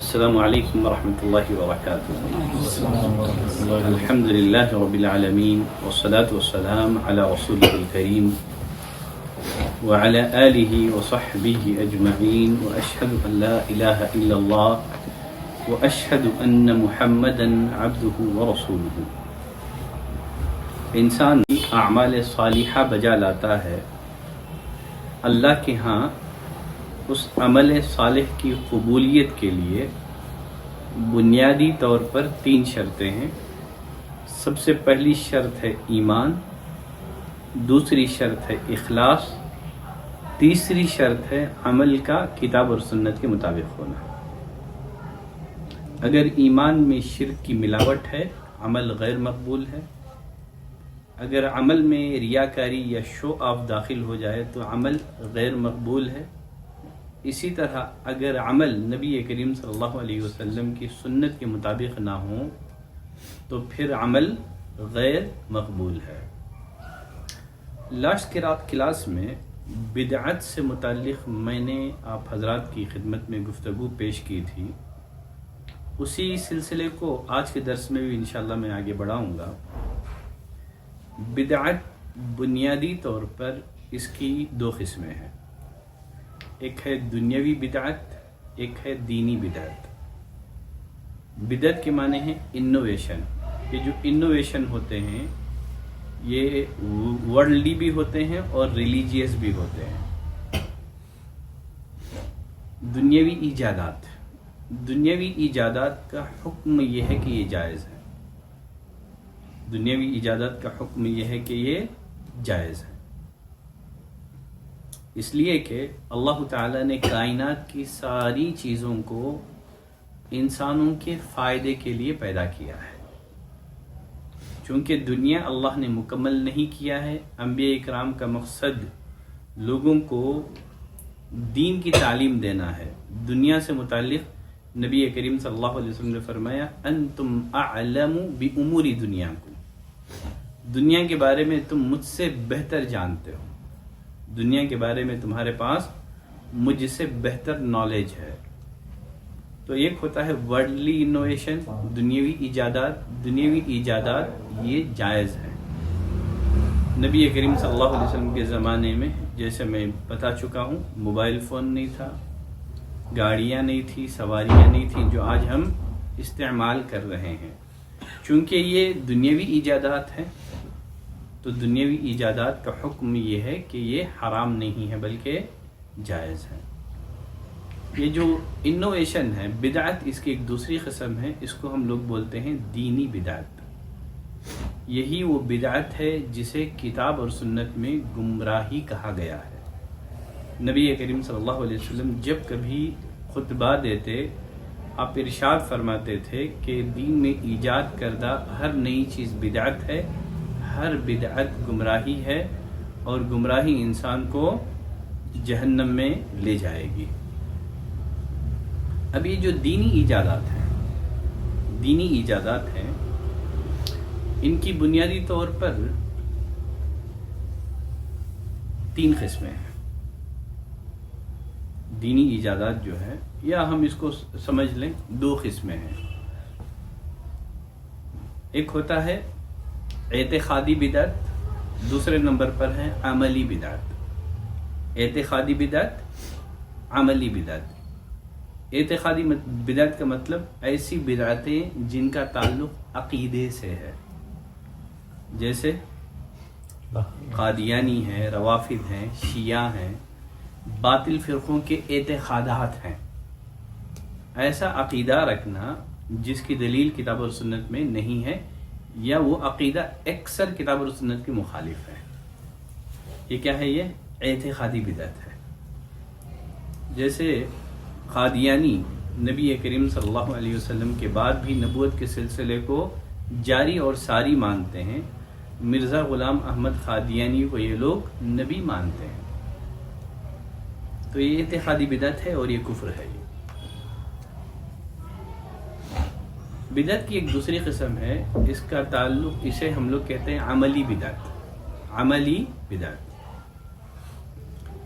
السلام عليكم ورحمة الله وبركاته. الحمد لله رب العالمين والصلاة والسلام على رسوله الكريم وعلى آله وصحبه أجمعين وأشهد أن لا إله إلا الله وأشهد أن محمدا عبده ورسوله. انسان اعمال صالحہ بجا لاتا ہے، اللہ کے ہاں اس عمل صالح کی قبولیت کے لیے بنیادی طور پر 3 شرطیں ہیں. سب سے پہلی شرط ہے ایمان، دوسری شرط ہے اخلاص، تیسری شرط ہے عمل کا کتاب اور سنت کے مطابق ہونا. اگر ایمان میں شرک کی ملاوٹ ہے، عمل غیر مقبول ہے. اگر عمل میں ریاکاری یا شو آف داخل ہو جائے تو عمل غیر مقبول ہے. اسی طرح اگر عمل نبی کریم صلی اللہ علیہ وسلم کی سنت کے مطابق نہ ہو تو پھر عمل غیر مقبول ہے. لاسٹ کلاس میں بدعت سے متعلق میں نے آپ حضرات کی خدمت میں گفتگو پیش کی تھی. اسی سلسلے کو آج کے درس میں بھی انشاءاللہ میں آگے بڑھاؤں گا. بدعت بنیادی طور پر اس کی 2 قسمیں ہیں. ایک ہے دنیاوی بدعت، ایک ہے دینی بدعت. بدعت کے معنی ہے انوویشن. یہ جو انوویشن ہوتے ہیں یہ ورلڈلی بھی ہوتے ہیں اور ریلیجیس بھی ہوتے ہیں. دنیاوی ایجادات، دنیاوی ایجادات کا حکم یہ ہے کہ یہ جائز ہے. دنیاوی ایجادات کا حکم یہ ہے کہ یہ جائز ہے، اس لیے کہ اللہ تعالیٰ نے کائنات کی ساری چیزوں کو انسانوں کے فائدے کے لیے پیدا کیا ہے. چونکہ دنیا اللہ نے مکمل نہیں کیا ہے. انبیاء اکرام کا مقصد لوگوں کو دین کی تعلیم دینا ہے. دنیا سے متعلق نبی کریم صلی اللہ علیہ وسلم نے فرمایا انتم اعلم بامور دنیاکم، دنیا کے بارے میں تم مجھ سے بہتر جانتے ہو، دنیا کے بارے میں تمہارے پاس مجھ سے بہتر نالج ہے. تو ایک ہوتا ہے ورلڈلی انوویشن، دنیاوی ایجادات. دنیاوی ایجادات یہ جائز ہے. نبی کریم صلی اللہ علیہ وسلم کے زمانے میں جیسے میں بتا چکا ہوں موبائل فون نہیں تھا، گاڑیاں نہیں تھی، سواریاں نہیں تھیں جو آج ہم استعمال کر رہے ہیں. چونکہ یہ دنیاوی ایجادات ہیں تو دنیاوی ایجادات کا حکم یہ ہے کہ یہ حرام نہیں ہے بلکہ جائز ہے. یہ جو انوویشن ہے بدعت، اس کی ایک دوسری قسم ہے، اس کو ہم لوگ بولتے ہیں دینی بدعت. یہی وہ بدعت ہے جسے کتاب اور سنت میں گمراہی کہا گیا ہے. نبی کریم صلی اللہ علیہ وسلم جب کبھی خطبہ دیتے آپ ارشاد فرماتے تھے کہ دین میں ایجاد کردہ ہر نئی چیز بدعت ہے، ہر بدعت گمراہی ہے اور گمراہی انسان کو جہنم میں لے جائے گی. اب یہ جو دینی ایجادات ہیں ان کی بنیادی طور پر 3 قسمیں ہیں. دینی ایجادات جو ہے یا ہم اس کو سمجھ لیں 2 قسمیں ہیں. ایک ہوتا ہے اعتقادی بدعت، دوسرے نمبر پر ہے عملی بدعت. اعتقادی بدعت، عملی بدعت. اعتقادی بدعت کا مطلب ایسی بدعتیں جن کا تعلق عقیدے سے ہے، جیسے قادیانی ہیں، روافض ہیں، شیعہ ہیں، باطل فرقوں کے اعتقادات ہیں. ایسا عقیدہ رکھنا جس کی دلیل کتاب اور سنت میں نہیں ہے یا وہ عقیدہ اکثر کتاب اور سنت کے مخالف ہے، یہ کیا ہے؟ یہ اعتقادی بدعت ہے. جیسے قادیانی نبی کریم صلی اللہ علیہ وسلم کے بعد بھی نبوت کے سلسلے کو جاری اور ساری مانتے ہیں. مرزا غلام احمد قادیانی کو یہ لوگ نبی مانتے ہیں. تو یہ اعتقادی بدعت ہے اور یہ کفر ہے. بدعت کی ایک دوسری قسم ہے، اس کا تعلق، اسے ہم لوگ کہتے ہیں عملی بدعت. عملی بدعت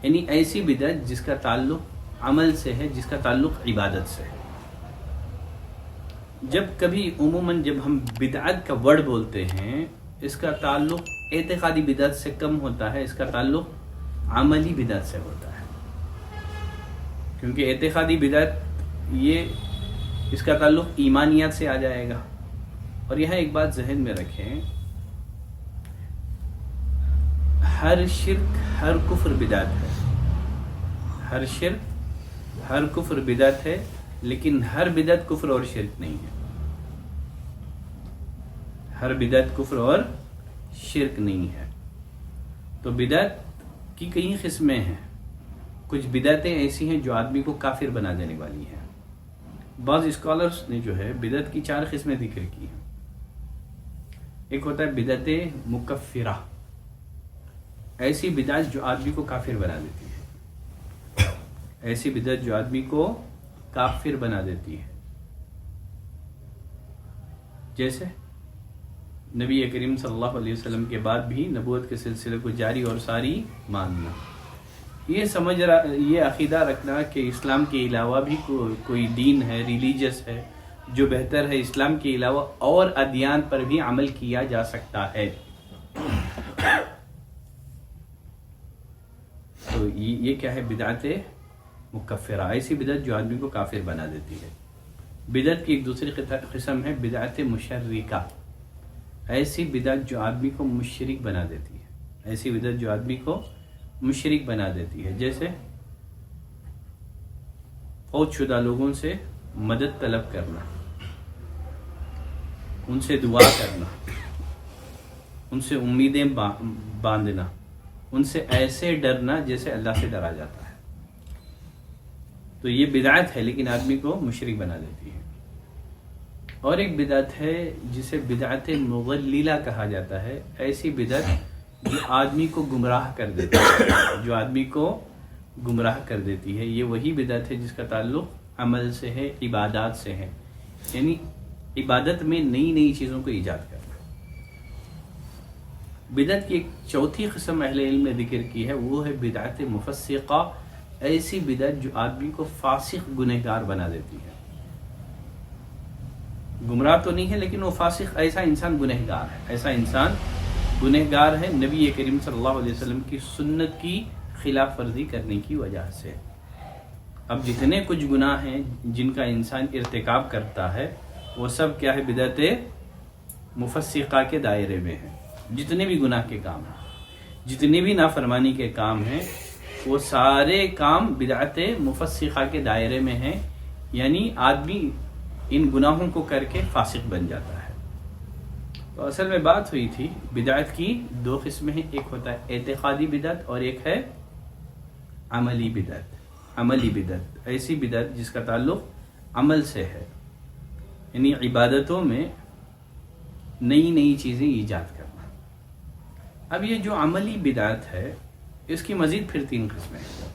یعنی ایسی بدعت جس کا تعلق عمل سے ہے، جس کا تعلق عبادت سے ہے. جب کبھی عموماً جب ہم بدعت کا ورڈ بولتے ہیں اس کا تعلق اعتقادی بدعت سے کم ہوتا ہے، اس کا تعلق عملی بدعت سے ہوتا ہے، کیونکہ اعتقادی بدعت اس کا تعلق ایمانیات سے آ جائے گا۔ اور یہاں ایک بات ذہن میں رکھیں، ہر شرک ہر کفر بدعت ہے، ہر شرک ہر کفر بدعت ہے، لیکن ہر بدعت کفر اور شرک نہیں ہے، ہر بدعت کفر اور شرک نہیں ہے۔ تو بدعت کی کئی قسمیں ہیں، کچھ بدعتیں ایسی ہیں جو آدمی کو کافر بنا دینے والی ہیں۔ بعض اسکالرز نے جو ہے بدعت کی 4 قسمیں ذکر کی ہیں۔ ایک ہوتا ہے بدعت مکفرہ، ایسی بدعت جو آدمی کو کافر بنا دیتی ہے، ایسی بدعت جو آدمی کو کافر بنا دیتی ہے، جیسے نبی کریم صلی اللہ علیہ وسلم کے بعد بھی نبوت کے سلسلے کو جاری اور ساری ماننا، یہ عقیدہ رکھنا کہ اسلام کے علاوہ بھی کوئی دین ہے، ریلیجس ہے جو بہتر ہے، اسلام کے علاوہ اور ادیان پر بھی عمل کیا جا سکتا ہے۔ تو یہ کیا ہے؟ بدعت مکفرہ، ایسی بدعت جو آدمی کو کافر بنا دیتی ہے۔ بدعت کی ایک دوسری قسم ہے بدعت مشرکہ، ایسی بدعت جو آدمی کو مشرک بنا دیتی ہے، ایسی بدعت جو آدمی کو مشرک بنا دیتی ہے، جیسے فوت شدہ لوگوں سے مدد طلب کرنا، ان سے دعا کرنا، ان سے امیدیں باندھنا، ان سے ایسے ڈرنا جیسے اللہ سے ڈرا جاتا ہے۔ تو یہ بدعت ہے لیکن آدمی کو مشرک بنا دیتی ہے۔ اور ایک بدعت ہے جسے بدعت مغللہ کہا جاتا ہے، ایسی بدعت جو آدمی کو گمراہ کر دیتی ہے، جو آدمی کو گمراہ کر دیتی ہے۔ یہ وہی بدعت ہے جس کا تعلق عمل سے ہے، عبادات سے ہے، یعنی عبادت میں نئی چیزوں کو ایجاد کرنا۔ بدعت کی ایک چوتھی قسم اہل علم نے ذکر کی ہے، وہ ہے بدعت مفسقہ، ایسی بدعت جو آدمی کو فاسق گنہگار بنا دیتی ہے۔ گمراہ تو نہیں ہے لیکن وہ فاسق، ایسا انسان گنہگار ہے، ایسا انسان گنہگار ہے نبی کریم صلی اللہ علیہ وسلم کی سنت کی خلاف ورزی کرنے کی وجہ سے۔ اب جتنے کچھ گناہ ہیں جن کا انسان ارتکاب کرتا ہے وہ سب کیا ہے؟ بدعت مفسقہ کے دائرے میں ہے۔ جتنے بھی گناہ کے کام ہیں، جتنے بھی نافرمانی کے کام ہیں، وہ سارے کام بدعت مفسقہ کے دائرے میں ہیں، یعنی آدمی ان گناہوں کو کر کے فاسق بن جاتا ہے۔ تو اصل میں بات ہوئی تھی بدعت کی 2 قسمیں ہیں، ایک ہوتا ہے اعتقادی بدعت اور ایک ہے عملی بدعت۔ عملی بدعت ایسی بدعت جس کا تعلق عمل سے ہے، یعنی عبادتوں میں نئی چیزیں ایجاد کرنا۔ اب یہ جو عملی بدعت ہے اس کی مزید پھر 3 قسمیں ہیں،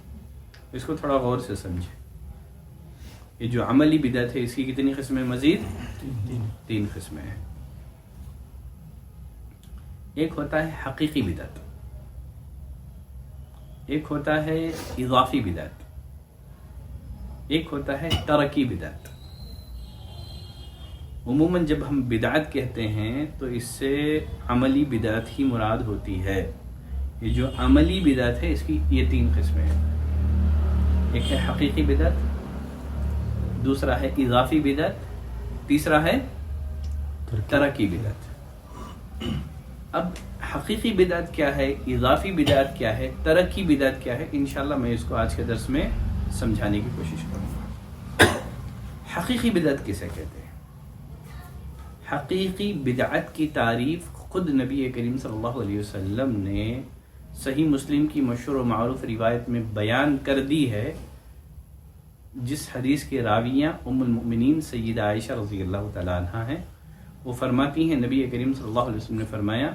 اس کو تھوڑا غور سے سمجھیں۔ یہ جو عملی بدعت ہے اس کی کتنی قسمیں؟ مزید 3 قسمیں ہیں۔ ایک ہوتا ہے حقیقی بدعت، ایک ہوتا ہے اضافی بدعت، ایک ہوتا ہے ترکی بدعت۔ عموماً جب ہم بدعت کہتے ہیں تو اس سے عملی بدعت ہی مراد ہوتی ہے۔ یہ جو عملی بدعت ہے اس کی یہ 3 قسمیں ہیں، ایک ہے حقیقی بدعت، دوسرا ہے اضافی بدعت، تیسرا ہے ترکی بدعت۔ اب حقیقی بدعت کیا ہے، اضافی بدعت کیا ہے، ترکی بدعت کیا ہے، انشاءاللہ میں اس کو آج کے درس میں سمجھانے کی کوشش کروں گا۔ حقیقی بدعت کسے کہتے ہیں؟ حقیقی بدعت کی تعریف خود نبی کریم صلی اللہ علیہ وسلم نے صحیح مسلم کی مشہور و معروف روایت میں بیان کر دی ہے، جس حدیث کے راویہ ام المؤمنین سیدہ عائشہ رضی اللہ تعالیٰ عنہ ہیں۔ وہ فرماتی ہیں نبی کریم صلی اللہ علیہ وسلم نے فرمایا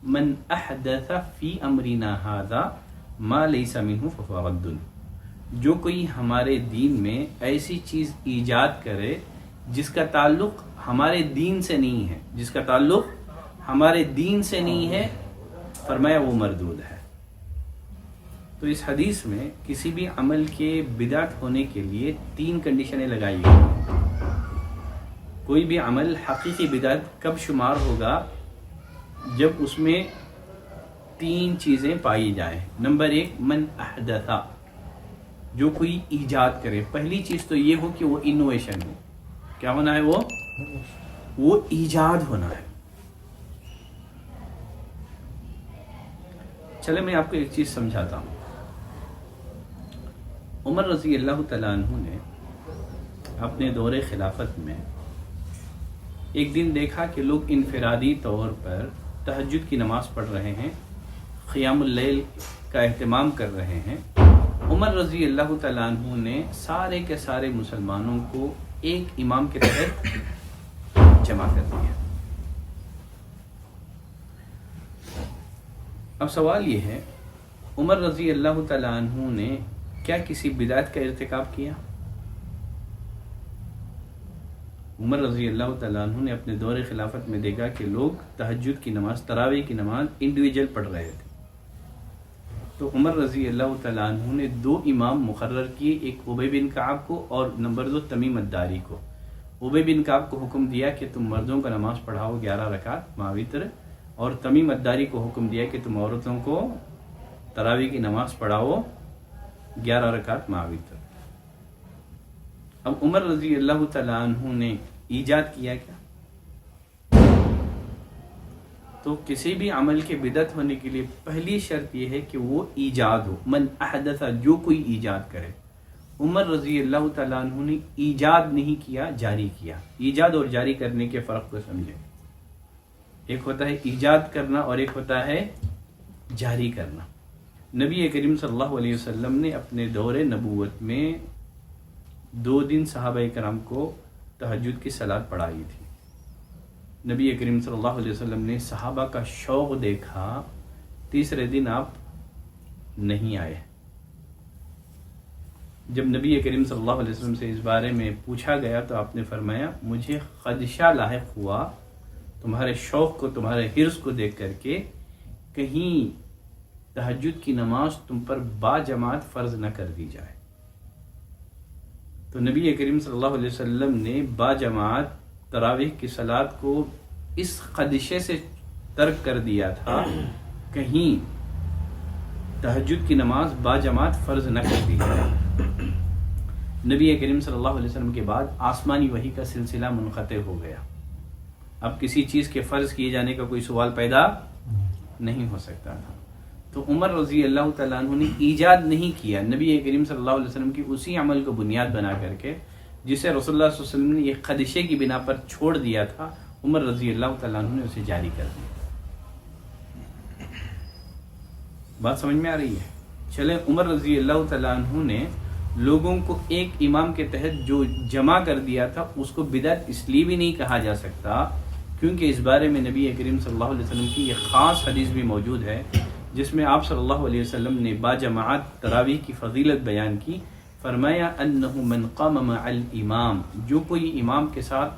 من احدث فی امرنا ھذا ما لیس منہ فہو رد، جو کوئی ہمارے دین میں ایسی چیز ایجاد کرے جس کا تعلق ہمارے دین سے نہیں ہے، جس کا تعلق ہمارے دین سے نہیں ہے، فرمایا وہ مردود ہے۔ تو اس حدیث میں کسی بھی عمل کے بدعت ہونے کے لیے 3 کنڈیشنیں لگائی گئی ہیں۔ کوئی بھی عمل حقیقی بدعت کب شمار ہوگا؟ جب اس میں 3 چیزیں پائی جائیں۔ نمبر 1 من احدث، جو کوئی ایجاد کرے۔ پہلی چیز تو یہ ہو کہ وہ انوویشن ہو۔ کیا ہونا ہے؟ وہ ایجاد ہونا ہے۔ چلے میں آپ کو ایک چیز سمجھاتا ہوں۔ عمر رضی اللہ تعالیٰ عنہ نے اپنے دور خلافت میں ایک دن دیکھا کہ لوگ انفرادی طور پر تہجد کی نماز پڑھ رہے ہیں، قیام اللیل کا اہتمام کر رہے ہیں۔ عمر رضی اللہ تعالیٰ عنہ نے سارے کے سارے مسلمانوں کو ایک امام کے تحت جمع کر دیا۔ اب سوال یہ ہے، عمر رضی اللہ تعالیٰ عنہ نے کیا کسی بدعت کا ارتکاب کیا؟ عمر رضی اللہ تعالیٰ عنہ نے اپنے دور خلافت میں دیکھا کہ لوگ تہجد کی نماز، تراویح کی نماز انڈیویجول پڑھ رہے تھے، تو عمر رضی اللہ تعالیٰ عنہ نے 2 امام مقرر کیے، ایک ابی بن کعب کو اور نمبر 2 تمیم الداری کو۔ ابی بن کعب کو حکم دیا کہ تم مردوں کو نماز پڑھاؤ 11 رکعت مع وتر، اور تمیم الداری کو حکم دیا کہ تم عورتوں کو تراویح کی نماز پڑھاؤ 11 رکعت مع وتر۔ اب عمر رضی اللہ تعالیٰ عنہ نے ایجاد کیا کیا؟ تو کسی بھی عمل کے بدعت ہونے کے لیے پہلی شرط یہ ہے کہ وہ ایجاد ہو۔ من احدث، جو کوئی ایجاد کرے۔ عمر رضی اللہ تعالیٰ عنہ نے ایجاد نہیں کیا، جاری کیا۔ ایجاد اور جاری کرنے کے فرق کو سمجھیں۔ ایک ہوتا ہے ایجاد کرنا اور ایک ہوتا ہے جاری کرنا۔ نبی کریم صلی اللہ علیہ وسلم نے اپنے دور نبوت میں 2 دن صحابہ کرام کو تہجد کی صلاۃ پڑھائی تھی۔ نبی کریم صلی اللہ علیہ وسلم نے صحابہ کا شوق دیکھا، تیسرے دن آپ نہیں آئے۔ جب نبی کریم صلی اللہ علیہ وسلم سے اس بارے میں پوچھا گیا تو آپ نے فرمایا، مجھے خدشہ لاحق ہوا تمہارے شوق کو، تمہارے حرص کو دیکھ کر کے، کہیں تہجد کی نماز تم پر با جماعت فرض نہ کر دی جائے۔ تو نبی کریم صلی اللہ علیہ وسلم نے با جماعت تراویح کی صلاۃ کو اس خدشے سے ترک کر دیا تھا، کہیں تہجد کی نماز با جماعت فرض نہ کر دی جائے۔ نبی کریم صلی اللہ علیہ وسلم کے بعد آسمانی وحی کا سلسلہ منقطع ہو گیا۔ اب کسی چیز کے فرض کیے جانے کا کوئی سوال پیدا نہیں ہو سکتا تھا۔ تو عمر رضی اللہ تعالیٰ عنہ نے ایجاد نہیں کیا، نبی کریم صلی اللہ علیہ وسلم کی اسی عمل کو بنیاد بنا کر کے جسے رسول اللہ صلی اللہ علیہ وسلم نے یہ خدشے کی بنا پر چھوڑ دیا تھا، عمر رضی اللہ تعالیٰ عنہ نے اسے جاری کر دیا۔ بات سمجھ میں آ رہی ہے؟ چلے، عمر رضی اللہ تعالیٰ عنہ نے لوگوں کو ایک امام کے تحت جو جمع کر دیا تھا، اس کو بدعت اس لیے بھی نہیں کہا جا سکتا کیونکہ اس بارے میں نبی کریم صلی اللہ علیہ وسلم کی یہ خاص حدیث بھی موجود ہے جس میں آپ صلی اللہ علیہ وسلم نے با جماعت تراویح کی فضیلت بیان کی۔ فرمایا انہ من قام مع الامام، جو کوئی امام کے ساتھ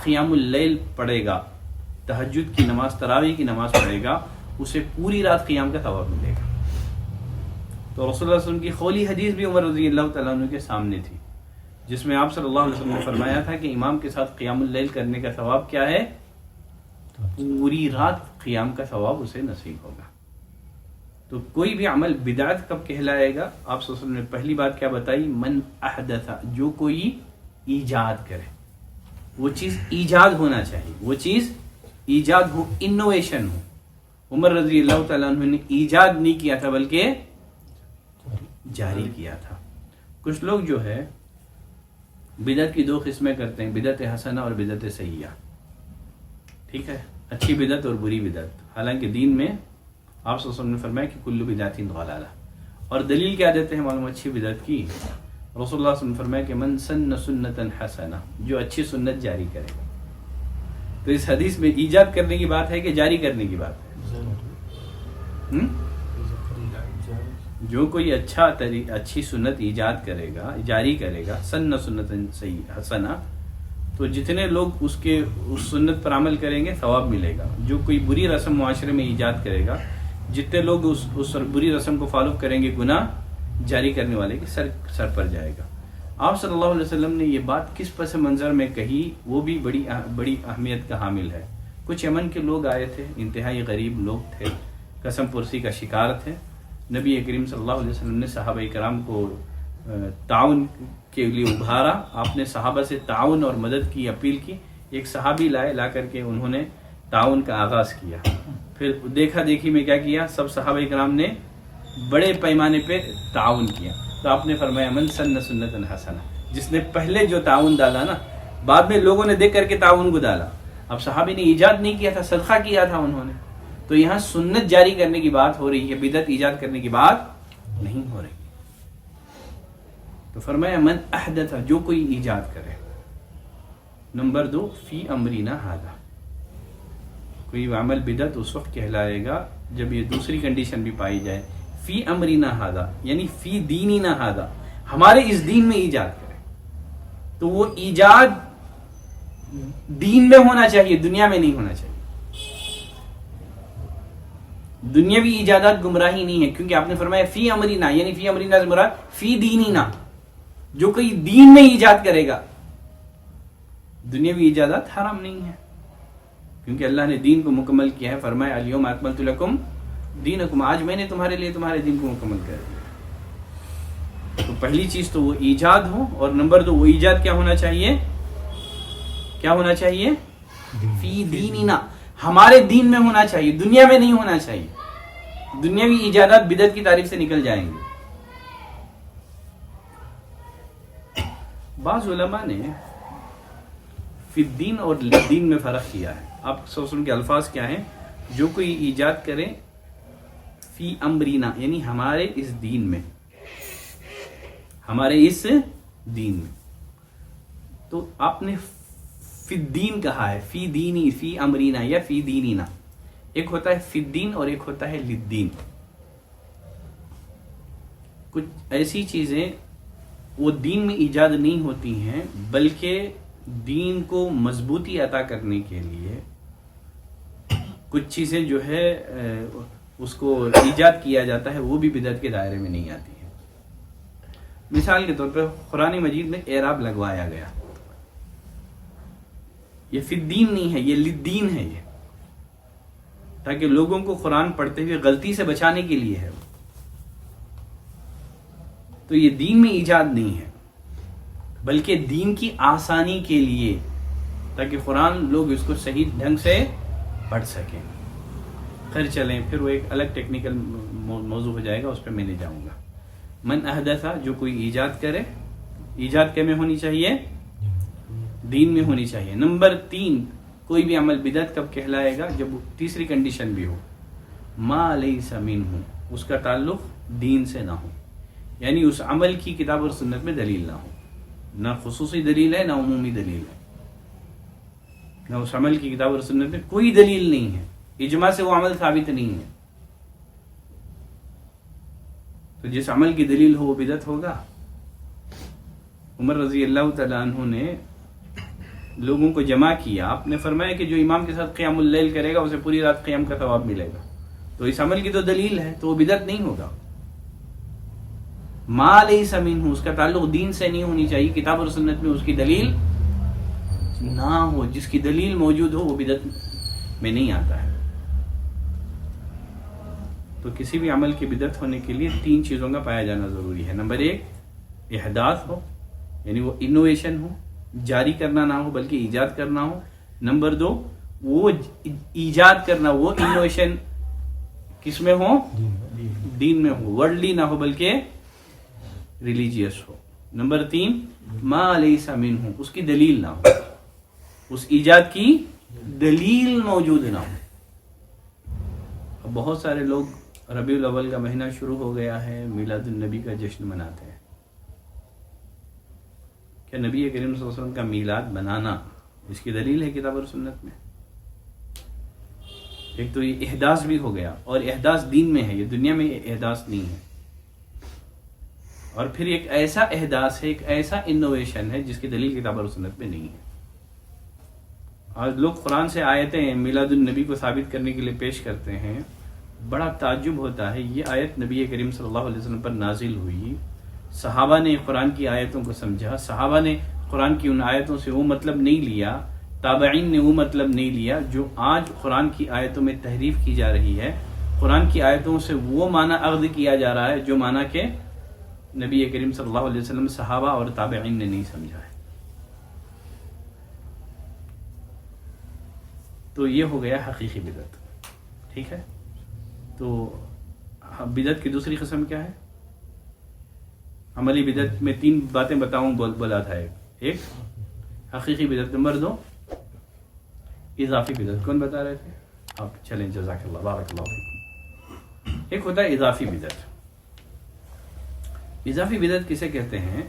قیام اللیل پڑھے گا، تہجد کی نماز، تراویح کی نماز پڑھے گا، اسے پوری رات قیام کا ثواب ملے گا۔ تو رسول اللہ صلی اللہ علیہ وسلم کی قولی حدیث بھی عمر رضی اللہ تعالیٰ عنہ کے سامنے تھی، جس میں آپ صلی اللہ علیہ وسلم نے فرمایا تھا کہ امام کے ساتھ قیام اللیل کرنے کا ثواب کیا ہے؟ پوری رات قیام کا ثواب اسے نصیب ہوگا۔ تو کوئی بھی عمل بدعت کب کہلائے گا؟ آپ صلی اللہ علیہ وسلم نے پہلی بات کیا بتائی؟ من احدث، جو کوئی ایجاد کرے۔ وہ چیز ایجاد ہونا چاہیے، وہ چیز ایجاد ہو، انوویشن ہو۔ عمر رضی اللہ تعالیٰ عنہ نے ایجاد نہیں کیا تھا بلکہ جاری کیا تھا۔ کچھ لوگ جو ہے بدعت کی 2 قسمیں کرتے ہیں، بدعت حسنہ اور بدعت سیئہ۔ ٹھیک ہے، اچھی بدعت اور بری بدعت۔ حالانکہ دین میں آپ صلی اللہ علیہ وسلم نے فرمایا کہ کل بدعت ضلالہ، اور دلیل کیا دیتے ہیں معلوم اچھی بدعت کی؟ رسول اللہ صلی اللہ علیہ وسلم نے فرمایا کہ من سن سنتا حسنہ، جو اچھی سنت جاری کرے۔ تو اس حدیث میں ایجاد کرنے کی بات ہے کہ جاری کرنے کی بات ہے؟ جو کوئی اچھی سنت ایجاد کرے گا، جاری کرے گا، سن سنتا حسنہ، تو جتنے لوگ اس سنت پر عمل کریں گے ثواب ملے گا۔ جو کوئی بری رسم معاشرے میں ایجاد کرے گا، جتنے لوگ اس بری رسم کو فالو کریں گے، گناہ جاری کرنے والے کے سر پر جائے گا۔ آپ صلی اللہ علیہ وسلم نے یہ بات کس پس منظر میں کہی وہ بھی بڑی اہمیت کا حامل ہے. کچھ یمن کے لوگ آئے تھے، انتہائی غریب لوگ تھے، قسم پرسی کا شکار تھے. نبی کریم صلی اللہ علیہ وسلم نے صحابہ کرام کو تعاون کے لیے ابھارا. آپ نے صحابہ سے تعاون اور مدد کی اپیل کی. ایک صحابی لا کر کے انہوں نے تعاون کا آغاز کیا. پھر دیکھا دیکھی میں کیا کیا، سب صحابہ کرام نے بڑے پیمانے پہ تعاون کیا. تو آپ نے فرمایا من سن سنت حسنہ، جس نے پہلے جو تعاون ڈالا نا، بعد میں لوگوں نے دیکھ کر کے تعاون کو ڈالا. اب صحابی نے ایجاد نہیں کیا تھا، صدقہ کیا تھا انہوں نے. تو یہاں سنت جاری کرنے کی بات ہو رہی ہے، بدعت ایجاد کرنے کی بات نہیں ہو رہی. تو فرمایا من احدث، جو کوئی ایجاد کرے. نمبر 2 فی امرنا ھذا، کوئی عمل بدعت اس وقت کہلائے گا جب یہ دوسری کنڈیشن بھی پائی جائے. فی امرنا ھذا یعنی فی دیننا ھذا، ہمارے اس دین میں ایجاد کرے. تو وہ ایجاد دین میں ہونا چاہیے، دنیا میں نہیں ہونا چاہیے. دنیاوی ایجادات گمراہی نہیں ہے، کیونکہ آپ نے فرمایا فی امرنا، یعنی فی امرنا سے مراد فی دیننا، جو کوئی دین میں ایجاد کرے گا. دنیاوی ایجادات حرام نہیں ہے، کیونکہ اللہ نے دین کو مکمل کیا ہے. فرمایا الیوم اکملت لکم دینکم، آج میں نے تمہارے لیے تمہارے دین کو مکمل کر دیا. تو پہلی چیز تو وہ ایجاد ہو، اور نمبر 2 وہ ایجاد کیا ہونا چاہیے؟ کیا ہونا چاہیے؟ فی دیننا، ہمارے دین میں ہونا چاہیے، دنیا میں نہیں ہونا چاہیے. دنیاوی ایجادات بدعت کی تعریف سے نکل جائیں گے. بعض علماء نے فی الدین اور دین میں فرق کیا ہے. آپ سوچیں کے الفاظ کیا ہیں؟ جو کوئی ایجاد کرے فی امرینا، یعنی ہمارے اس دین میں، ہمارے اس دین میں. تو آپ نے فی الدین کہا ہے، فی دینی، فی امرینا یا فی دینینا. ایک ہوتا ہے فی الدین اور ایک ہوتا ہے للدین. کچھ ایسی چیزیں وہ دین میں ایجاد نہیں ہوتی ہیں، بلکہ دین کو مضبوطی عطا کرنے کے لیے کچھ چیزیں جو ہے اس کو ایجاد کیا جاتا ہے، وہ بھی بدعت کے دائرے میں نہیں آتی ہیں. مثال کے طور پہ قرآن مجید میں اعراب لگوایا گیا، یہ فی الدین نہیں ہے، یہ للدین ہے. یہ تاکہ لوگوں کو قرآن پڑھتے ہوئے غلطی سے بچانے کے لیے ہے. تو یہ دین میں ایجاد نہیں ہے، بلکہ دین کی آسانی کے لیے، تاکہ قرآن لوگ اس کو صحیح ڈھنگ سے پڑھ سکیں. خیر چلیں، پھر وہ ایک الگ ٹیکنیکل موضوع ہو جائے گا، اس پہ میں نہیں جاؤں گا. من احدث، جو کوئی ایجاد کرے. ایجاد کے میں ہونی چاہیے؟ دین میں ہونی چاہیے. نمبر 3 کوئی بھی عمل بدعت کب کہلائے گا؟ جب تیسری کنڈیشن بھی ہو، ما لیس منہ، اس کا تعلق دین سے نہ ہو، یعنی اس عمل کی کتاب اور سنت میں دلیل نہ ہو. نہ خصوصی دلیل ہے، نہ عمومی دلیل ہے، نہ اس عمل کی کتاب اور سنت میں کوئی دلیل نہیں ہے، اجماع سے وہ عمل ثابت نہیں ہے. تو جس عمل کی دلیل ہو وہ بدعت ہوگا. عمر رضی اللہ تعالیٰ عنہ نے لوگوں کو جمع کیا. آپ نے فرمایا کہ جو امام کے ساتھ قیام اللیل کرے گا اسے پوری رات قیام کا ثواب ملے گا. تو اس عمل کی تو دلیل ہے، تو وہ بدعت نہیں ہوگا. ما لیس منہ، اس کا تعلق دین سے نہیں ہونی چاہیے، کتاب اور سنت میں اس کی دلیل نہ ہو. جس کی دلیل موجود ہو وہ بدعت میں نہیں آتا ہے. تو کسی بھی عمل کی بدعت ہونے کے لیے 3 چیزوں کا پایا جانا ضروری ہے. نمبر 1 احداث ہو، یعنی وہ انوویشن ہو، جاری کرنا نہ ہو بلکہ ایجاد کرنا ہو. نمبر 2 وہ ایجاد کرنا، وہ انوویشن کس میں ہو؟ دین میں ہو، ورلڈلی نہ ہو بلکہ ریلیجیس ہو. نمبر 3 ما لیس منہ، اس کی دلیل نہ ہو، اس ایجاد کی دلیل موجود نہ ہو. اب بہت سارے لوگ ربیع الاول کا مہینہ شروع ہو گیا ہے، میلاد النبی کا جشن مناتے ہیں. کہ نبی کریم صلی اللہ علیہ وسلم کا میلاد بنانا اس کی دلیل ہے کتاب اور سنت میں؟ ایک تو یہ احداث بھی ہو گیا، اور احداث دین میں ہے، یہ دنیا میں احداث نہیں ہے. اور پھر ایک ایسا احداث ہے، ایک ایسا انوویشن ہے جس کی دلیل کتاب اور سنت میں نہیں ہے. آج لوگ قرآن سے آیتیں میلاد النبی کو ثابت کرنے کے لیے پیش کرتے ہیں. بڑا تعجب ہوتا ہے. یہ آیت نبی کریم صلی اللہ علیہ وسلم پر نازل ہوئی صحابہ نے قرآن کی آیتوں کو سمجھا، صحابہ نے قرآن کی ان آیتوں سے وہ مطلب نہیں لیا، تابعین نے وہ مطلب نہیں لیا جو آج قرآن کی آیتوں میں تحریف کی جا رہی ہے۔ قرآن کی آیتوں سے وہ معنی اخذ کیا جا رہا ہے جو معنی کہ نبی کریم صلی اللہ علیہ وسلم، صحابہ اور تابعین نے نہیں سمجھا ہے۔ تو یہ ہو گیا حقیقی بدعت، ٹھیک ہے۔ تو بدعت کی دوسری قسم کیا ہے؟ عملی بدعت میں 3 باتیں بتاؤں بولا تھا، ایک حقیقی بدعت، نمبر 2 اضافی بدعت۔ کون بتا رہے تھے آپ؟ چلیں، جزاک اللہ، بارک اللہ فیکم۔ ایک ہوتا ہے اضافی بدعت۔ اضافی بدعت کسے کہتے ہیں؟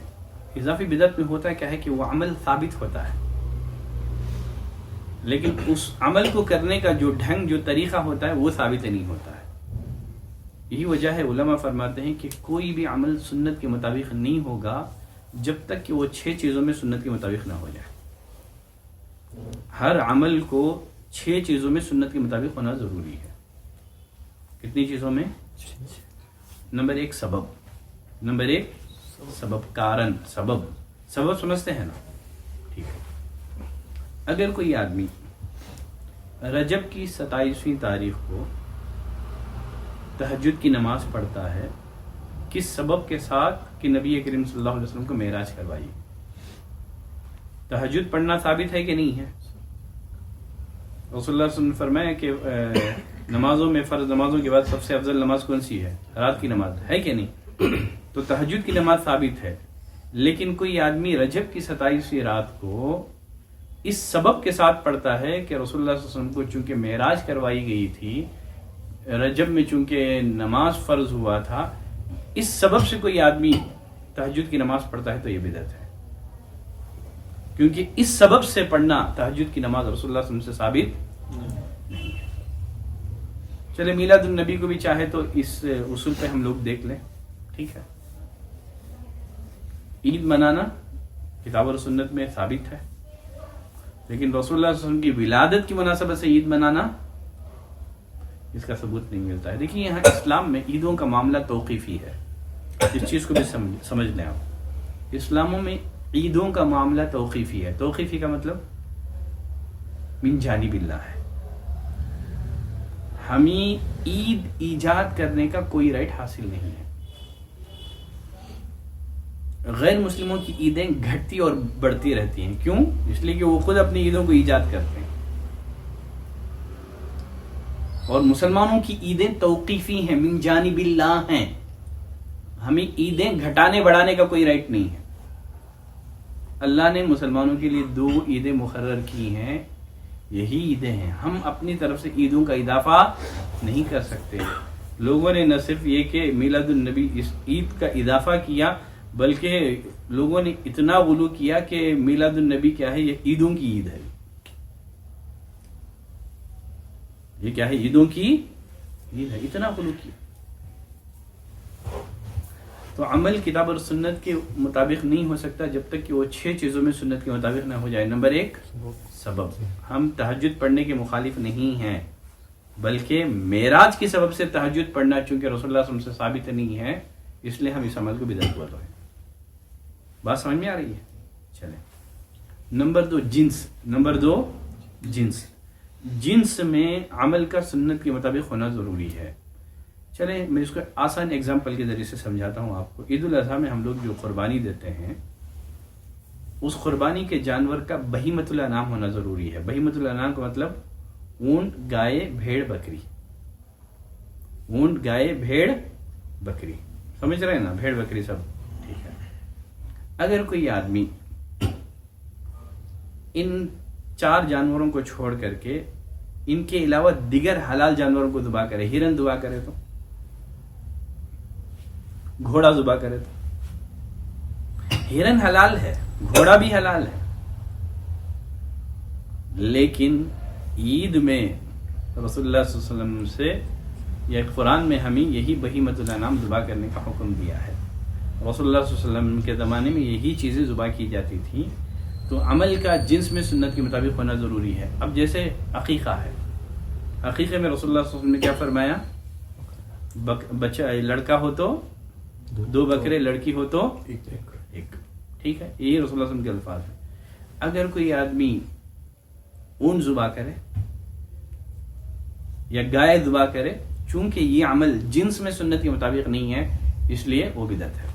اضافی بدعت میں ہوتا ہے کیا ہے کہ وہ عمل ثابت ہوتا ہے، لیکن اس عمل کو کرنے کا جو ڈھنگ، جو طریقہ ہوتا ہے وہ ثابت نہیں ہوتا ہے۔ یہی وجہ ہے علماء فرماتے ہیں کہ کوئی بھی عمل سنت کے مطابق نہیں ہوگا جب تک کہ وہ 6 چیزوں میں سنت کے مطابق نہ ہو جائے۔ ہر عمل کو 6 چیزوں میں سنت کے مطابق ہونا ضروری ہے۔ کتنی چیزوں میں؟ نمبر 1 سبب، نمبر 1 سبب، کارن، سبب سمجھتے ہیں نا؟ ٹھیک ہے۔ اگر کوئی آدمی رجب کی 27ویں تاریخ کو تہجد کی نماز پڑھتا ہے، کس سبب کے ساتھ کہ نبی کریم صلی اللہ علیہ وسلم کو معراج کروائی؟ تہجد پڑھنا ثابت ہے کہ نہیں ہے؟ رسول اللہ صلی اللہ علیہ وسلم نے فرمایا کہ نمازوں میں، فرض نمازوں کے بعد سب سے افضل نماز کون سی ہے؟ رات کی نماز ہے کہ نہیں؟ تو تہجد کی نماز ثابت ہے، لیکن کوئی آدمی رجب کی 27ویں رات کو اس سبب کے ساتھ پڑھتا ہے کہ رسول اللہ صلی اللہ علیہ وسلم کو چونکہ معراج کروائی گئی تھی، رجب میں چونکہ نماز فرض ہوا تھا، اس سبب سے کوئی آدمی تہجد کی نماز پڑھتا ہے تو یہ بدعت ہے، کیونکہ اس سبب سے پڑھنا تہجد کی نماز رسول اللہ صلی اللہ علیہ وسلم سے ثابت نہیں ہے۔ چلے میلاد النبی کو بھی چاہے تو اس اصول پہ ہم لوگ دیکھ لیں، ٹھیک ہے۔ عید منانا کتاب اور سنت میں ثابت ہے، لیکن رسول اللہ صلی اللہ علیہ وسلم کی ولادت کی مناسبت سے عید منانا، اس کا ثبوت نہیں ملتا ہے۔ دیکھیے یہاں اسلام میں عیدوں کا معاملہ توقیفی ہے، اس چیز کو بھی سمجھ لیں آپ۔ اسلاموں میں عیدوں کا معاملہ توقیفی ہے۔ توقیفی کا مطلب من جانب اللہ ہے، ہمیں عید ایجاد کرنے کا کوئی رائٹ حاصل نہیں ہے۔ غیر مسلموں کی عیدیں گھٹتی اور بڑھتی رہتی ہیں، کیوں؟ اس لیے کہ وہ خود اپنی عیدوں کو ایجاد کرتے ہیں، اور مسلمانوں کی عیدیں توقیفی ہیں، من جانب اللہ ہیں، ہمیں عیدیں گھٹانے بڑھانے کا کوئی رائٹ نہیں ہے۔ اللہ نے مسلمانوں کے لیے 2 عیدیں مقرر کی ہیں، یہی عیدیں ہیں، ہم اپنی طرف سے عیدوں کا اضافہ نہیں کر سکتے۔ لوگوں نے نہ صرف یہ کہ میلاد النبی اس عید کا اضافہ کیا، بلکہ لوگوں نے اتنا غلو کیا کہ میلاد النبی کیا ہے؟ یہ عیدوں کی عید ہے۔ یہ کیا ہے؟ عیدوں کی عید ہے، اتنا غلو کیا۔ تو عمل کتاب اور سنت کے مطابق نہیں ہو سکتا جب تک کہ وہ 6 چیزوں میں سنت کے مطابق نہ ہو جائے۔ نمبر 1 سبب، ہم تہجد پڑھنے کے مخالف نہیں ہیں، بلکہ معراج کے سبب سے تہجد پڑھنا چونکہ رسول اللہ صلی اللہ علیہ وسلم سے ثابت نہیں ہے، اس لیے ہم اس عمل کو بدعت بول رہے ہیں۔ بات سمجھ میں آ رہی ہے؟ چلیں، نمبر 2 جنس۔ نمبر 2 جنس، جنس میں عمل کا سنت کے مطابق ہونا ضروری ہے۔ چلیں میں اس کو آسان ایگزامپل کے ذریعے سے سمجھاتا ہوں آپ کو۔ عید الاضحیٰ میں ہم لوگ جو قربانی دیتے ہیں، اس قربانی کے جانور کا بہیمۃ الانعام ہونا ضروری ہے۔ بہیمۃ الانعام کا مطلب اونٹ، گائے، بھیڑ، بکری۔ اونٹ، گائے، بھیڑ، بکری، سمجھ رہے ہیں نا؟ بھیڑ، بکری سب ٹھیک ہے۔ اگر کوئی آدمی ان 4 جانوروں کو چھوڑ کر کے ان کے علاوہ دیگر حلال جانوروں کو ذبح کرے، ہرن ذبح کرے تو، گھوڑا ذبح کرے تو، ہرن حلال ہے، گھوڑا بھی حلال ہے، لیکن عید میں رسول اللہ صلی اللہ علیہ وسلم سے یا قرآن میں ہمیں یہی بہیمۃ الانعام ذبح کرنے کا حکم دیا ہے۔ رسول اللہ صلی اللہ علیہ وسلم کے زمانے میں یہی چیزیں ذبح کی جاتی تھیں، تو عمل کا جنس میں سنت کے مطابق ہونا ضروری ہے۔ اب جیسے عقیقہ ہے، عقیقے میں رسول اللہ صلی اللہ علیہ وسلم نے کیا فرمایا؟ بچہ لڑکا ہو تو 2 بکرے، لڑکی ہو تو 1. ٹھیک ہے، یہ رسول اللہ صلی اللہ علیہ وسلم کے الفاظ ہیں. اگر کوئی آدمی اونٹ ذبح کرے یا گائے ذبح کرے، چونکہ یہ عمل جنس میں سنت کے مطابق نہیں ہے، اس لیے وہ بدعت ہے.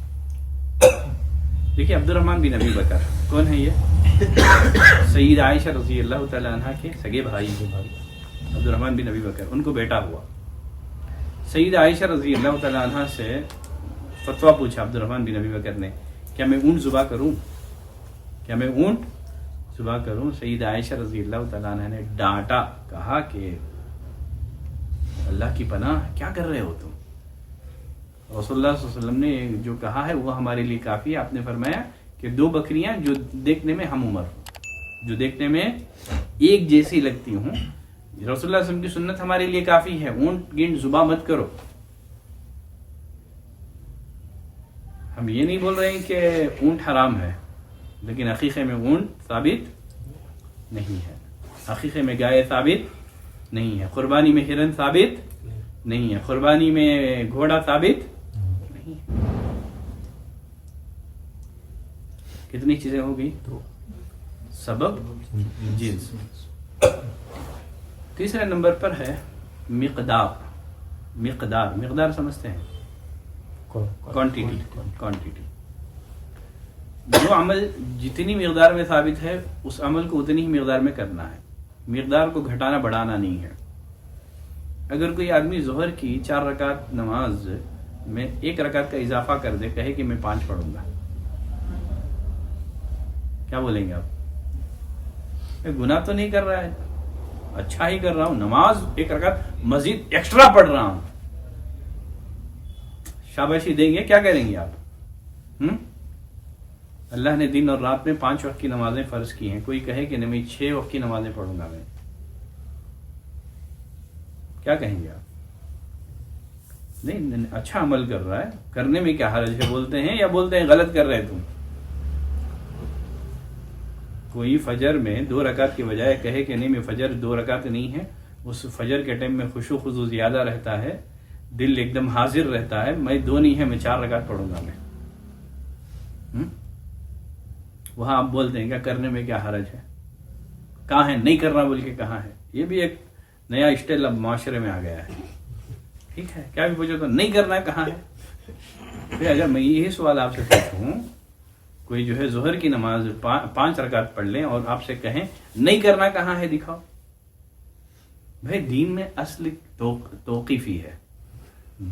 دیکھیے عبد الرحمن بن ابی بکر کون ہے؟ یہ سید عائشہ رضی اللہ تعالی عنہ کے سگے بھائی عبد الرحمن بن ابی بکر، ان کو بیٹا ہوا. سید عائشہ رضی اللہ تعالی عنہ سے فتویٰ پوچھا عبد الرحمن بن ابی بکر نے، کیا میں اونٹ ذبح کروں؟ کیا میں اونٹ ذبح کروں؟ سید عائشہ رضی اللہ تعالیٰ عنہ نے ڈانٹا، کہا کہ اللہ کی پناہ، کیا کر رہے ہو تم؟ رسول اللہ صلی اللہ علیہ وسلم نے جو کہا ہے وہ ہمارے لیے کافی ہے. آپ نے فرمایا کہ 2 بکریاں جو دیکھنے میں ہم عمر ہوں، جو دیکھنے میں ایک جیسی لگتی ہوں، رسول اللہ صلی اللہ علیہ وسلم کی سنت ہمارے لیے کافی ہے. اونٹ گینٹ ذبح مت کرو. ہم یہ نہیں بول رہے ہیں کہ اونٹ حرام ہے، لیکن عقیقے میں اونٹ ثابت نہیں ہے، عقیقے میں گائے ثابت نہیں ہے، قربانی میں ہرن ثابت نہیں ہے، قربانی میں گھوڑا ثابت نہیں ہے. کتنی چیزیں ہو گئی؟ سبب، جنس. تیسرے نمبر پر ہے مقدار. مقدار سمجھتے ہیں؟ کوانٹیٹی. جو عمل جتنی مقدار میں ثابت ہے اس عمل کو اتنی ہی مقدار میں کرنا ہے، مقدار کو گھٹانا بڑھانا نہیں ہے. اگر کوئی آدمی ظہر کی 4 رکعت نماز میں 1 رکعت کا اضافہ کر دے، کہے کہ میں 5 پڑھوں گا، کیا بولیں گے آپ؟ گناہ تو نہیں کر رہا ہے، اچھا ہی کر رہا ہوں، نماز 1 رکعت مزید ایکسٹرا پڑھ رہا ہوں، شاباشی دیں گے؟ کیا کریں گے آپ؟ اللہ نے دن اور رات میں 5 وقت کی نمازیں فرض کی ہیں، کوئی کہے کہ نہیں میں 6 وقت کی نمازیں پڑھوں گا، میں کیا کہیں گے آپ؟ نہیں، اچھا عمل کر رہا ہے، کرنے میں کیا حرج ہے بولتے ہیں، یا بولتے ہیں غلط کر رہے تم؟ کوئی فجر میں 2 رکعت کی بجائے کہے کہ نہیں میں فجر 2 رکعت نہیں ہے، اس فجر کے ٹائم میں خشوع خضوع زیادہ رہتا ہے، دل ایک دم حاضر رہتا ہے، میں 2 نہیں ہے میں 4 رکعت پڑھوں گا میں. وہاں آپ بولتے ہیں کیا کرنے میں کیا حرج ہے؟ کہاں ہے نہیں کرنا بول کے؟ کہاں ہے؟ یہ بھی ایک نیا اسٹائل اب معاشرے میں آ گیا ہے. ٹھیک ہے، کیا بھی پوچھو تو نہیں کرنا کہاں ہے؟ پھر اگر میں یہی سوال آپ سے پوچھوں، کوئی جو ہے ظہر کی نماز 5 رکعت پڑھ لیں اور آپ سے کہیں نہیں کرنا کہاں ہے، دکھاؤ. بھائی دین میں اصل توقیفی ہے.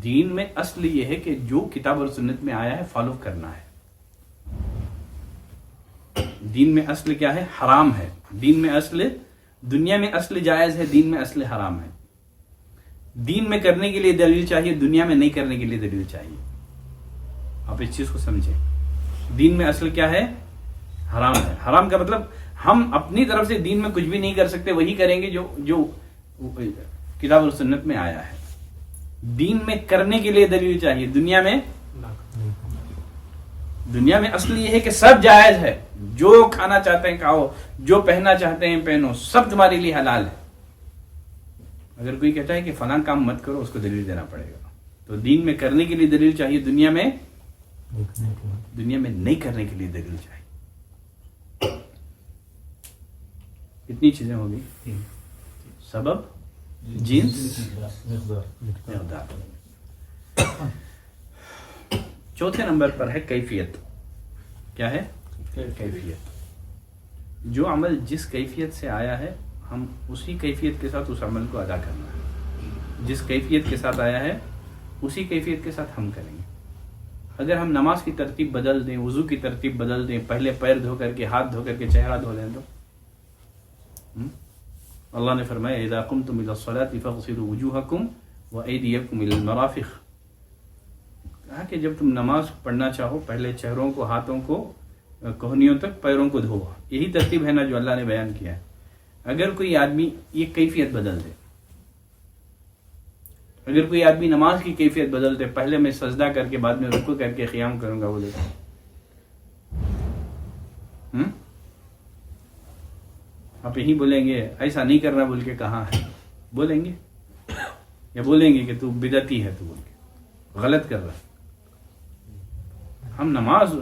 دین میں اصل یہ ہے کہ جو کتاب اور سنت میں آیا ہے فالو کرنا ہے. دین میں اصل کیا ہے؟ حرام ہے. دین میں اصل، دنیا میں اصل جائز ہے، دین میں اصل حرام ہے. دین میں کرنے کے لیے دلیل چاہیے، دنیا میں نہیں کرنے کے لیے دلیل چاہیے. آپ اس چیز کو سمجھیں. دین میں اصل کیا ہے؟ حرام ہے. حرام کا مطلب ہم اپنی طرف سے دین میں کچھ بھی نہیں کر سکتے، وہی کریں گے جو کتاب اور سنت میں آیا ہے. دین میں کرنے کے لیے دلیل چاہیے، دنیا میں اصل یہ ہے کہ سب جائز ہے، جو کھانا چاہتے ہیں کھاؤ، جو پہننا چاہتے ہیں پہنو، سب تمہارے لیے حلال ہے. اگر کوئی کہتا ہے کہ فلاں کام مت کرو، اس کو دلیل دینا پڑے گا. تو دین میں کرنے کے لیے دلیل چاہیے، دنیا میں نہیں کرنے کے لیے دلیل چاہیے. کتنی چیزیں ہوگی؟ سبب، جنس، مقدار. چوتھے نمبر پر ہے کیفیت. کیا ہے؟ کیفیت. جو عمل جس کیفیت سے آیا ہے ہم اسی کیفیت کے ساتھ اس عمل کو ادا کرنا ہے. جس کیفیت کے ساتھ آیا ہے اسی کیفیت کے ساتھ ہم کریں گے. اگر ہم نماز کی ترتیب بدل دیں، وضو کی ترتیب بدل دیں، پہلے پیر دھو کر کے، ہاتھ دھو کر کے چہرہ دھو لیں، تو اللہ نے فرمایا اذا قمتم الى الصلاة فاغسلوا وجوهكم وايديكم الى المرافق. کہا کہ جب تم نماز پڑھنا چاہو پہلے چہروں کو، ہاتھوں کو کوہنیوں تک، پیروں کو دھو. یہی ترتیب ہے نا جو اللہ نے بیان کیا ہے. اگر کوئی آدمی یہ کیفیت بدل دے، اگر کوئی آدمی نماز کی کیفیت بدل دے، پہلے میں سجدہ کر کے بعد میں رکوع کر کے قیام کروں گا، وہ دیکھو آپ یہی بولیں گے ایسا نہیں کرنا بول کے؟ کہاں ہے بولیں گے؟ یا بولیں گے کہ تو بدعتی ہے، تو بول کے غلط کر رہا ہے. ہم نماز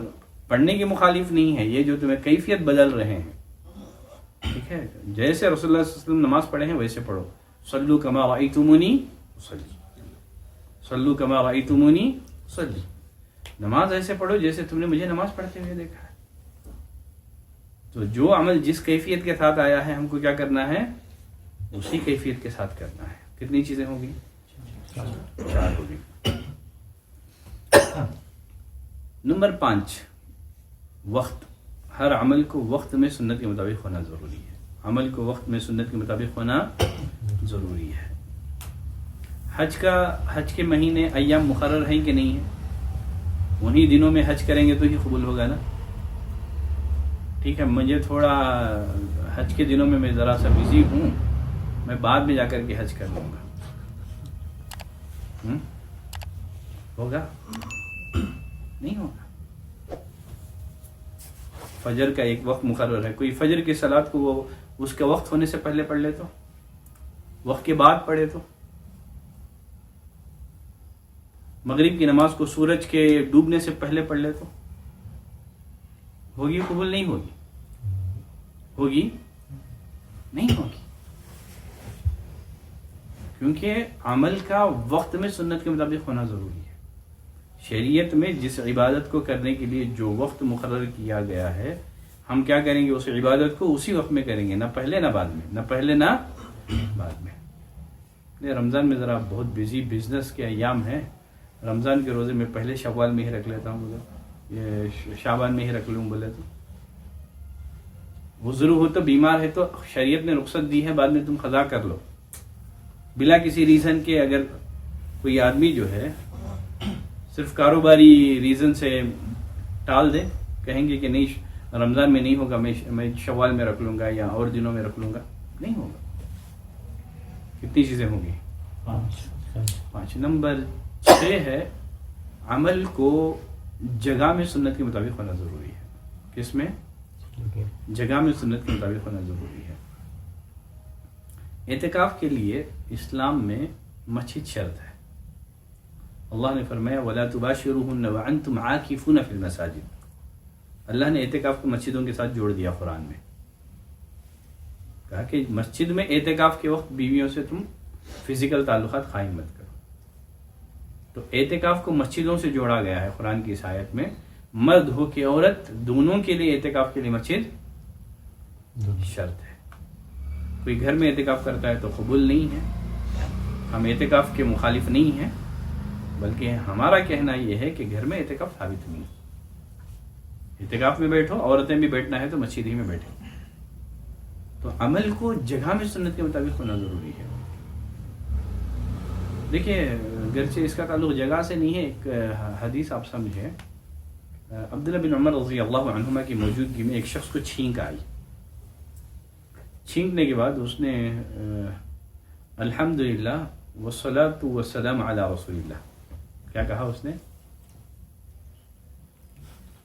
پڑھنے کے مخالف نہیں ہے، یہ جو تمہیں کیفیت بدل رہے ہیں، ٹھیک ہے، جیسے رسول اللہ صلی اللہ علیہ وسلم نماز پڑھے ہیں ویسے پڑھو. صلو کما رأیتمونی اصلی، صلو کما رأیتمونی اصلی، نماز ایسے پڑھو جیسے تم نے مجھے نماز پڑھتے ہوئے دیکھا ہے. تو جو عمل جس کیفیت کے ساتھ آیا ہے ہم کو کیا کرنا ہے؟ اسی کیفیت کے ساتھ کرنا ہے. کتنی چیزیں ہوگی؟ 4 ہوگی. نمبر 5، وقت. ہر عمل کو وقت میں سنت کے مطابق ہونا ضروری ہے. عمل کو وقت میں سنت کے مطابق ہونا ضروری ہے. حج کے مہینے ایام مقرر ہیں کہ نہیں ہیں؟ انہی دنوں میں حج کریں گے تو ہی قبول ہوگا نا. ٹھیک ہے، مجھے تھوڑا حج کے دنوں میں ذرا سا بزی ہوں، میں بعد میں جا کر کے حج کر لوں گا، ہوگا؟ نہیں ہوگا. فجر کا ایک وقت مقرر ہے، کوئی فجر کی صلاۃ کو وہ اس کے وقت ہونے سے پہلے پڑھ لے تو، وقت کے بعد پڑھے تو، مغرب کی نماز کو سورج کے ڈوبنے سے پہلے پڑھ لے تو ہوگی قبول؟ نہیں ہوگی. ہوگی؟ نہیں ہوگی. کیونکہ عمل کا وقت میں سنت کے مطابق ہونا ضروری ہے. شریعت میں جس عبادت کو کرنے کے لیے جو وقت مقرر کیا گیا ہے، ہم کیا کریں گے؟ اس عبادت کو اسی وقت میں کریں گے، نہ پہلے نہ بعد میں، نہ پہلے نہ بعد میں. رمضان میں ذرا بہت بزی بزنس کے ایام ہیں، رمضان کے روزے میں پہلے شوال میں ہی رکھ لیتا ہوں، بولے یہ شعبان میں ہی رکھ لوں، بولے تو وضو ہو تو بیمار ہے تو شریعت نے رخصت دی ہے، بعد میں تم قضا کر لو بلا کسی ریزن کے. اگر کوئی آدمی جو ہے صرف کاروباری ریزن سے ٹال دے، کہیں گے کہ نہیں رمضان میں نہیں ہوگا، میں شوال میں رکھ لوں گا یا اور دنوں میں رکھ لوں گا، نہیں ہوگا. کتنی چیزیں ہوں گی؟ 5. نمبر 6 ہے عمل کو جگہ میں سنت کے مطابق ہونا ضروری ہے. کس میں؟ جگہ میں سنت کے مطابق ہونا ضروری ہے. اعتکاف کے لیے اسلام میں مسجد شرط ہے. اللہ نے فرمایا وَلَا تُبَاشِرُوهُنَّ وَأَنْتُمْ عَاكِفُونَ فِي الْمَسَاجِدِ. اللہ نے اعتکاف کو مسجدوں کے ساتھ جوڑ دیا قرآن میں. کہا کہ مسجد میں اعتکاف کے وقت بیویوں سے تم فزیکل تعلقات قائم مت کرو. تو اعتکاف کو مسجدوں سے جوڑا گیا ہے قرآن کی اس آیت میں. مرد ہو کہ عورت دونوں کے لیے اعتکاف کے لیے مسجد شرط ہے. کوئی گھر میں اعتکاف کرتا ہے تو قبول نہیں ہے. ہم اعتکاف کے مخالف نہیں ہیں، بلکہ ہمارا کہنا یہ ہے کہ گھر میں اعتکاف ثابت نہیں. اعتکاف میں بیٹھو، عورتیں بھی بیٹھنا ہے تو مسجد ہی میں بیٹھیں. تو عمل کو جگہ میں سنت کے مطابق ہونا ضروری ہے. دیکھیے گرچہ اس کا تعلق جگہ سے نہیں ہے، ایک حدیث آپ سمجھیں. عبداللہ بن عمر رضی اللہ عنہما کی موجودگی میں ایک شخص کو چھینک آئی. چھینکنے کے بعد اس نے الحمدللہ والصلاۃ والسلام علی رسول اللہ، کیا کہا اس نے؟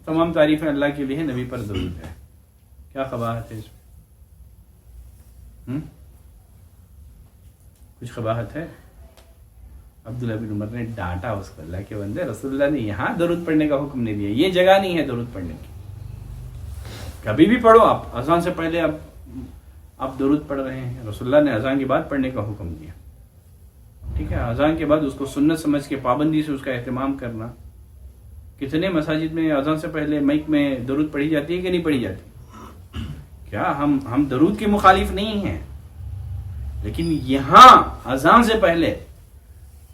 تمام تعریفیں اللہ کے لیے ہیں، نبی پر درود ہے. کیا قباحت ہے اس میں؟ کچھ قباحت ہے؟ عبداللہ بن عمر نے ڈانٹا اس کو، اللہ کے بندے رسول اللہ نے یہاں درود پڑھنے کا حکم نہیں دیا، یہ جگہ نہیں ہے درود پڑھنے کی. کبھی بھی پڑھو آپ، اذان سے پہلے آپ درود پڑھ رہے ہیں، رسول اللہ نے اذان کے بعد پڑھنے کا حکم دیا. ٹھیک ہے، اذان کے بعد اس کو سنت سمجھ کے پابندی سے اس کا اہتمام کرنا. کتنے مساجد میں اذان سے پہلے مائک میں درود پڑھی جاتی ہے کہ نہیں پڑھی جاتی؟ کیا ہم درود کے مخالف نہیں ہیں، لیکن یہاں اذان سے پہلے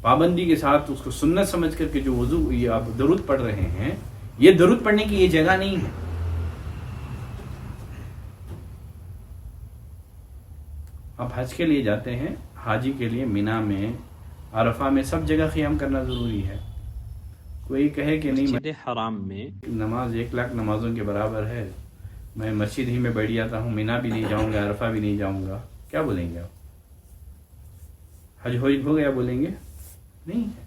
پابندی کے ساتھ اس کو سنت سمجھ کر کے جو وضو یہ آپ درود پڑھ رہے ہیں، یہ درود پڑھنے کی یہ جگہ نہیں ہے. آپ حج کے لیے جاتے ہیں، حاجی کے لیے مینا میں، عرفہ میں، سب جگہ قیام کرنا ضروری ہے. کوئی کہے کہ نہیں مسجد حرام میں نماز 1,00,000 نمازوں کے برابر ہے، میں مسجد ہی میں بیٹھ جاتا ہوں، مینا بھی نہیں جاؤں گا، عرفہ بھی نہیں جاؤں گا، کیا بولیں گے آپ؟ حج ہو گیا بولیں گے؟ نہیں ہے.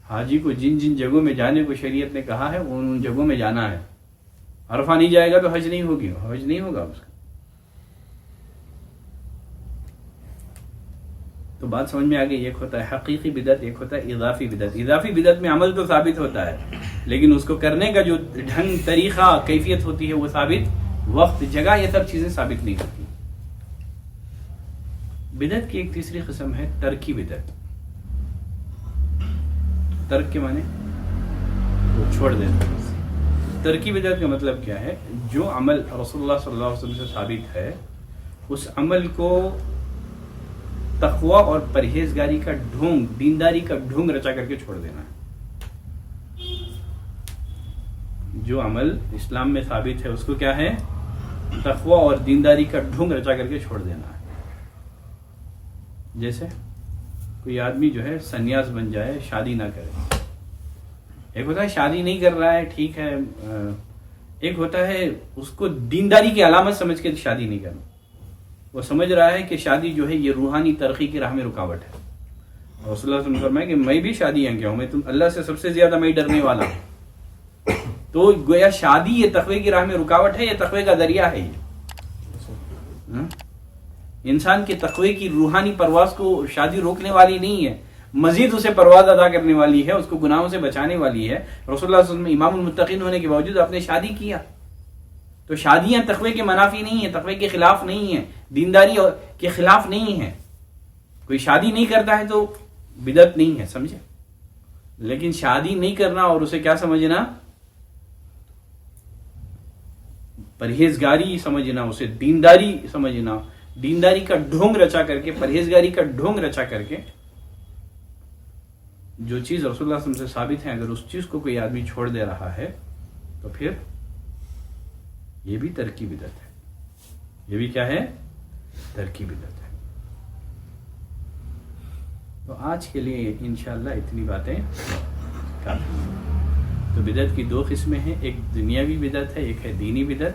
حاجی کو جن جن جگہوں میں جانے کو شریعت نے کہا ہے ان جگہوں میں جانا ہے. عرفہ نہیں جائے گا تو حج نہیں ہوگی، حج نہیں ہوگا اس کا. تو بات سمجھ میں آ گئی. ایک ہوتا ہے حقیقی بدعت، ایک ہوتا ہے اضافی بدعت. اضافی بدعت میں عمل تو ثابت ہوتا ہے لیکن اس کو کرنے کا جو ڈھنگ، طریقہ، کیفیت ہوتی ہے وہ ثابت، وقت، جگہ، یہ سب چیزیں ثابت نہیں ہوتی. بدعت کی ایک تیسری قسم ہے ترکی بدعت. ترک کے معنی وہ چھوڑ دینا. ترکی بدعت کا مطلب کیا ہے؟ جو عمل رسول اللہ صلی اللہ علیہ وسلم سے ثابت ہے اس عمل کو تقوی اور پرہیزگاری کا ڈھونگ، دینداری کا ڈھونگ رچا کر کے چھوڑ دینا ہے. جو عمل اسلام میں ثابت ہے اس کو کیا ہے؟ تقوی اور دینداری کا ڈھونگ رچا کر کے چھوڑ دینا ہے. جیسے کوئی آدمی جو ہے سنیاس بن جائے، شادی نہ کرے. ایک ہوتا ہے شادی نہیں کر رہا ہے، ٹھیک ہے. ایک ہوتا ہے اس کو دینداری کی علامت سمجھ کے شادی نہیں کرنا. وہ سمجھ رہا ہے کہ شادی جو ہے یہ روحانی ترقی کی راہ میں رکاوٹ ہے. رسول اللہ صلی اللہ علیہ وسلم فرمائے کہ میں بھی شادی کیا ہوں، میں تم اللہ سے سب سے زیادہ میں ڈرنے والا ہوں. تو گویا شادی یہ تقوی کی راہ میں رکاوٹ ہے، یہ تقوی کا ذریعہ ہے. یہ انسان کے تقوی کی روحانی پرواز کو شادی روکنے والی نہیں ہے، مزید اسے پرواز ادا کرنے والی ہے، اس کو گناہوں سے بچانے والی ہے. رسول اللہ صلی اللہ علیہ وسلم امام المتقین ہونے کے باوجود آپ نے شادی کیا. تو شادیاں تقوی کے منافی نہیں ہیں، تقوی کے خلاف نہیں ہیں، دینداری کے خلاف نہیں ہیں. کوئی شادی نہیں کرتا ہے تو بدعت نہیں ہے، سمجھے. لیکن شادی نہیں کرنا اور اسے کیا سمجھنا؟ پرہیزگاری سمجھنا، اسے دینداری سمجھنا، دینداری کا ڈھونگ رچا کر کے، پرہیزگاری کا ڈھونگ رچا کر کے جو چیز رسول اللہ صلی اللہ علیہ وسلم سے ثابت ہے اگر اس چیز کو کوئی آدمی چھوڑ دے رہا ہے تو پھر یہ بھی ترکی بدعت ہے. یہ بھی کیا ہے؟ ترکی بدعت ہے. تو آج کے لیے انشاءاللہ اتنی باتیں کافی ہیں. تو بدعت کی دو قسمیں ہیں، ایک دنیاوی بدعت ہے، ایک ہے دینی بدعت.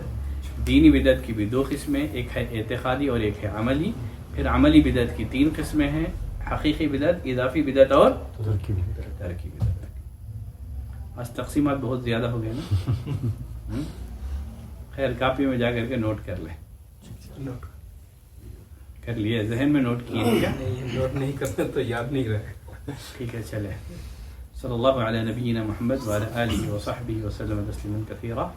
دینی بدعت کی بھی دو قسمیں، ایک ہے اعتقادی اور ایک ہے عملی. پھر عملی بدعت کی تین قسمیں ہیں، حقیقی بدعت، اضافی بدعت اور ترکی بدعت. آج تقسیمات بہت زیادہ ہو گئے نا. خیر کاپی میں جا کر کے نوٹ کر لیں. نوٹ کر لیے؟ ذہن میں نوٹ کیے کیا؟ نوٹ نہیں کرتے تو یاد نہیں رہے. ٹھیک ہے چلے. صلی اللہ علیہ نبینا محمد وعلی آلہ وصحبہ وسلم تسلیما کثیرا.